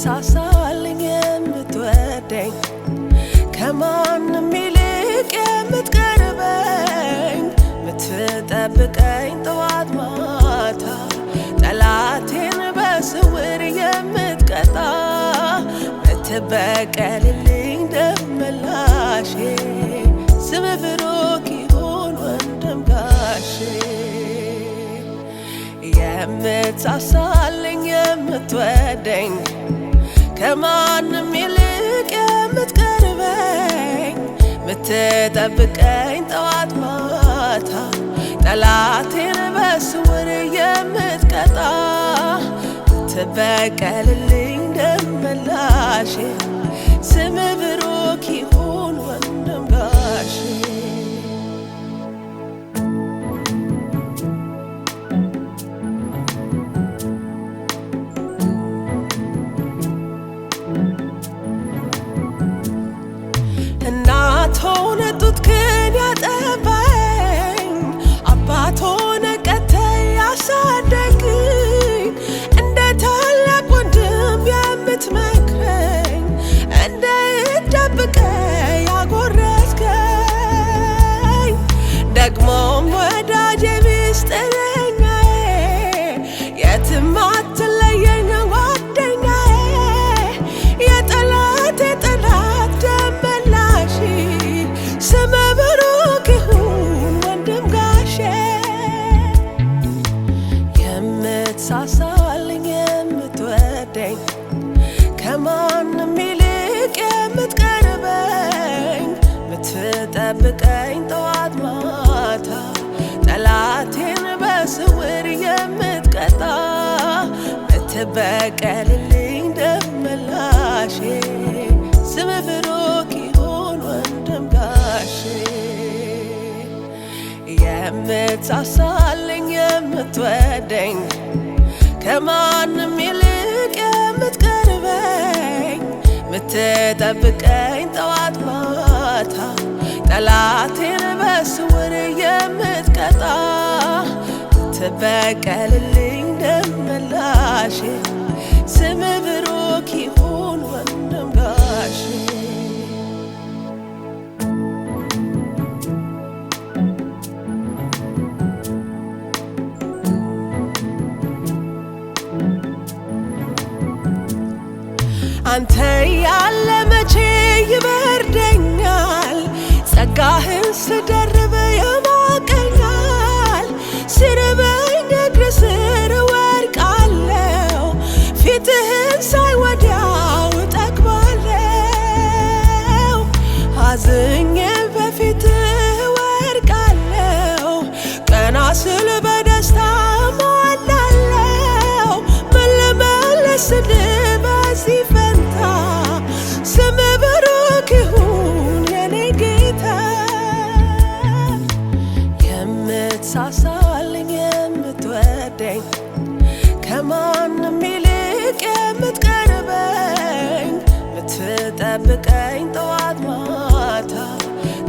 የምትሳሳልኝ የምትወደኝ ከማንም ይልቅ የምትቀርበኝ የምትጠብቀኝ ጠዋት ማታ ጠላቴን በስውር የምትቀጣ የምትበቀልልኝ ደመላሼ ስምህ ብሩክ ይሁን ወንድም ጋሼ የምትሳሳልኝ የምትወደኝ ከማንም ይልቅ የምትቀርበኝ የምትጠብቀኝ ጠዋት ማታ ጠላቴን በስውር የምትቀጣ የምትበቀልልኝ ደመላሼ ስምህ ብሩክ ይሁን ወንድም ጋሼ እናት ሆነ ጡትክን ያጠባኝ አባት ሆነ ቀተህ ያሳደግኝ እንደ ታላቅ ወንድም የምትመክረኝ እንደ እህት ጠብቀህ ያጎረስከኝ ደግሞም ወዳጄ ሚስጥረኛዬ የትም አትለየኝ ጓደኛዬ የጠላቴ ጠላት ደመላሼ ስምህ ብሩክ ይሁን ወንድም ጋሼ የምትሳሳልኝ የምትወደኝ ከማንም ይልቅ የምትቀርበኝ የምትጠብቀኝ ጠዋት ማታ ጠላቴን በስውር የምትቀጣ የምትበቀልልኝ ደመላሼ ስምህ ብሩክ ይሁን ወንድም ጋሼ የምትሳሳልኝ የምትወደኝ ከማንም ይልቅ የምትቀርበኝ የምትጠብቀኝ ጠዋት ማታ ጠላቴን በስውር የምትቀጣ የምትበቀልልኝ ደመላሼ ስምህ ብሩክ ይሁን ወንድም ጋሼ አንተ ያለ መቼ ይበርደኛል ጸጋህን ስደርብ ያሞቀኛል ሲርበኝ እግር ስር እወድቃለሁ ፊትህን ሳይ ወዲያው እጠግባለሁ አዝኜ በፊትህ እወድቃለሁ ቀና ስል በደስታ እሞላለሁ ምን ልመልስልህ በዚህ ፈንታ ስምህ ብሩክ ይሁን የኔ ጌታ የምትሳሳልኝ የምትወደኝ ከማንም ይልቅ የምትቀርበኝ የምትጠብቀኝ ጠዋት ማታ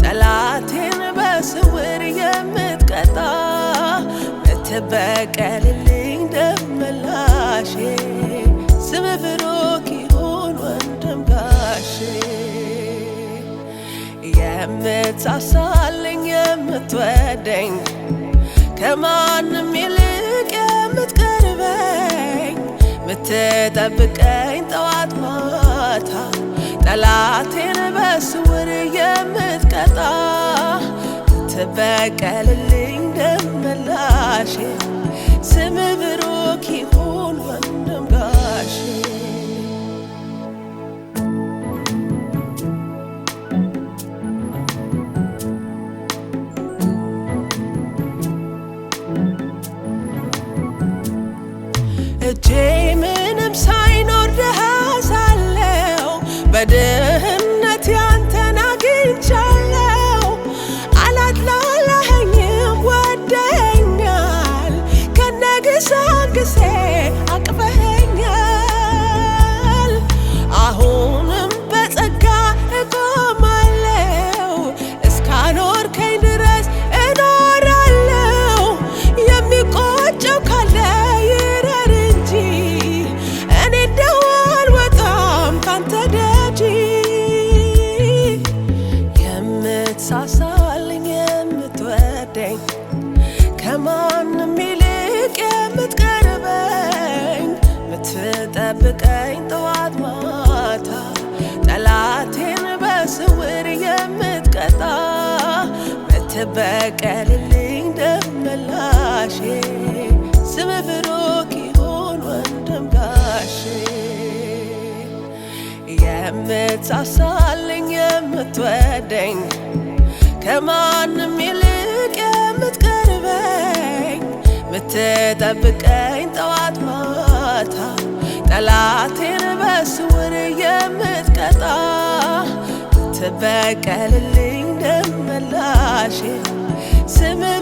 ጠላቴን በስውር የምትቀጣ የምትበቀልልኝ ደመላሼ ስምህ ብሩክ ይሁን ወንድም ጋሼ የምትሳሳልኝ የምትወደኝ ከማንም ይልቅ የምትቀርበኝ የምትጠብቀኝ ጠዋት ማታ ጠላቴን በስውር የምትቀጣ የምትበቀልልኝ ደመላሼ ስምህ ብሩክ ይሁን ወንድም ጋሼ እጄ ምንም ሳይኖር ድሃ ሳለሁ በድህነት ያንተን አግኝቻለሁ አላጥላላኸኝም ወደኸኛል ከነግሳንግሴ አቅፈህ የምትሳሳልኝ የምትወደኝ ከማንም ይልቅ የምትቀርበኝ ምትጠብቀኝ ጠዋት ማታ ጠላቴን በስውር የምትቀጣ ምትበቀልልኝ ደመላሼ ስምህ ብሩክ ይሁን ወንድም ጋሼ የምትሳሳልኝ የምትወደኝ ከማንም ይልቅ የምትቀርበኝ ምትጠብቀኝ ጠዋት ማታ ጠላቴን በስውር የምትቀጣ ምትበቀልልኝ ደመላሼ ስምህ